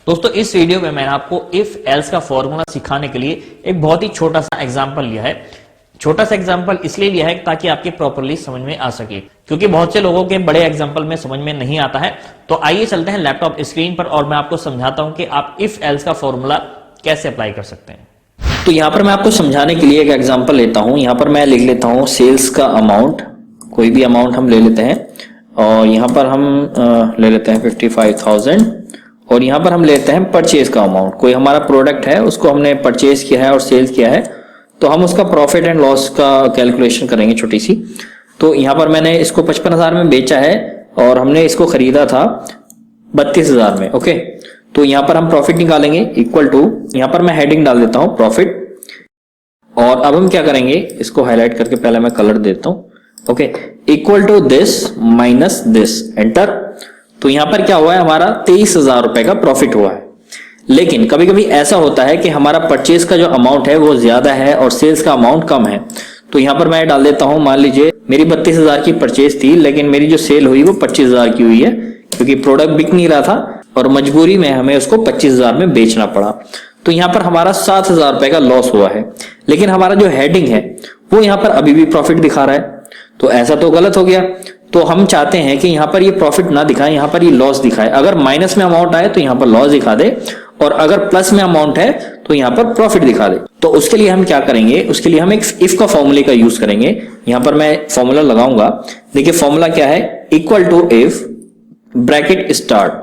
दोस्तों इस वीडियो में मैंने आपको इफ एल्स का फॉर्मूला सिखाने के लिए एक बहुत ही छोटा सा एग्जांपल लिया है। छोटा सा एग्जांपल इसलिए लिया है ताकि आपके प्रॉपरली समझ में आ सके, क्योंकि बहुत से लोगों के बड़े एग्जांपल में समझ में नहीं आता है। तो आइए चलते हैं लैपटॉप स्क्रीन पर और मैं आपको समझाता हूं कि आप इफ एल्स का फॉर्मूला कैसे अप्लाई कर सकते हैं। तो यहाँ पर मैं आपको समझाने के लिए एक एग्जांपल लेता हूँ। यहाँ पर मैं लिख लेता हूँ सेल्स का अमाउंट, कोई भी अमाउंट हम ले लेते हैं और यहाँ पर हम ले लेते हैं 55,000 और यहाँ पर हम लेते हैं परचेज का अमाउंट। कोई हमारा प्रोडक्ट है उसको हमने परचेज किया है और सेल किया है, तो हम उसका प्रॉफिट एंड लॉस का कैलकुलेशन करेंगे छोटी सी। तो यहाँ पर मैंने इसको 55,000 में बेचा है और हमने इसको खरीदा था 32,000 में। ओके, तो यहाँ पर हम प्रॉफिट निकालेंगे इक्वल टू, यहाँ पर मैं हेडिंग डाल देता हूँ प्रॉफिट। और अब हम क्या करेंगे, इसको हाईलाइट करके पहले मैं कलर देता हूँ। Okay, equal to this minus this, enter. तो यहाँ पर क्या हुआ है, हमारा 23,000 रुपए का प्रॉफिट हुआ है। लेकिन कभी कभी ऐसा होता है कि हमारा परचेज का जो अमाउंट है वो ज्यादा है और सेल्स का अमाउंट कम है। तो यहाँ पर मैं डाल देता हूँ, मान लीजिए मेरी 32,000 की परचेज थी लेकिन मेरी जो सेल हुई वो 25,000 की हुई है, क्योंकि प्रोडक्ट बिक नहीं रहा था और मजबूरी में हमें उसको 25,000 में बेचना पड़ा। तो यहाँ पर हमारा 7,000 रुपए का लॉस हुआ है। लेकिन हमारा जो हेडिंग है वो यहाँ पर अभी भी प्रॉफिट दिखा रहा है, तो ऐसा तो गलत हो गया। तो हम चाहते हैं कि यहाँ पर ये प्रॉफिट ना दिखाए, यहाँ पर ये लॉस दिखाए। अगर माइनस में अमाउंट आए तो यहाँ पर लॉस दिखा दे और अगर प्लस में अमाउंट है तो यहाँ पर प्रॉफिट दिखा दे। तो उसके लिए हम क्या करेंगे, उसके लिए हम एक इफ का फॉर्मूले का यूज करेंगे। यहाँ पर मैं फॉर्मूला लगाऊंगा, देखिए फॉर्मूला क्या है, equal to if bracket start,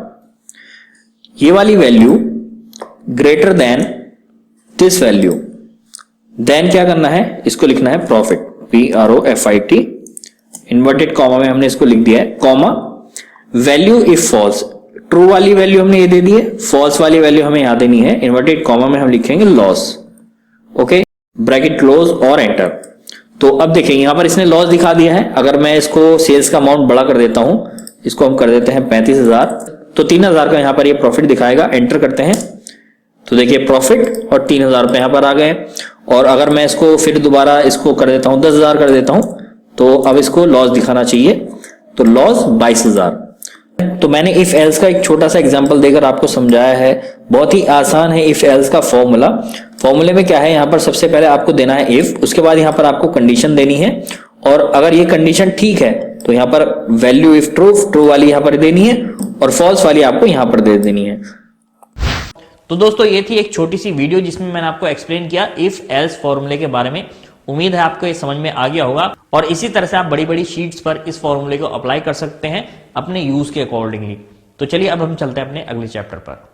ये वाली value greater than this value, then क्या करना है, इसको लिखना है प्रॉफिट, PROFIT, इन्वर्टेड कॉमा में हमने इसको लिख दिया है, comma value if false, true वाली वैल्यू हमने ये दे दी है, फॉल्स वाली वैल्यू हमें यहां देनी है, इन्वर्टेड कॉमा में हम लिखेंगे लॉस। ओके, ब्रैकेट क्लोज और एंटर। तो अब देखिए यहां पर इसने लॉस दिखा दिया है। अगर मैं इसको सेल्स का अमाउंट बड़ा कर देता हूं, इसको हम कर देते हैं 35,000, तो 3,000 का यहां पर ये प्रॉफिट दिखाएगा। एंटर करते हैं तो देखिए प्रॉफिट और 3,000 रुपए यहां पर आ गए। और अगर मैं इसको फिर दोबारा इसको कर देता हूं 10,000 कर देता हूं, तो अब इसको लॉस दिखाना चाहिए, तो लॉस 22,000। तो मैंने इफ एल्स का एक छोटा सा एग्जांपल देकर आपको समझाया है। बहुत ही आसान है इफ एल्स का फॉर्मूला। फॉर्मूले में क्या है, यहाँ पर सबसे पहले आपको देना है इफ, उसके बाद यहाँ पर आपको कंडीशन देनी है और अगर ये कंडीशन ठीक है तो यहाँ पर वैल्यू इफ ट्रू वाली यहाँ पर देनी है और फॉल्स वाली आपको यहाँ पर दे देनी है। तो दोस्तों ये थी एक छोटी सी वीडियो जिसमें मैंने आपको एक्सप्लेन किया इफ एल्स फॉर्मूले के बारे में। उम्मीद है आपको ये समझ में आ गया होगा और इसी तरह से आप बड़ी बड़ी शीट्स पर इस फॉर्मूले को अप्लाई कर सकते हैं अपने यूज के अकॉर्डिंगली। तो चलिए अब हम चलते हैं अपने अगले चैप्टर पर।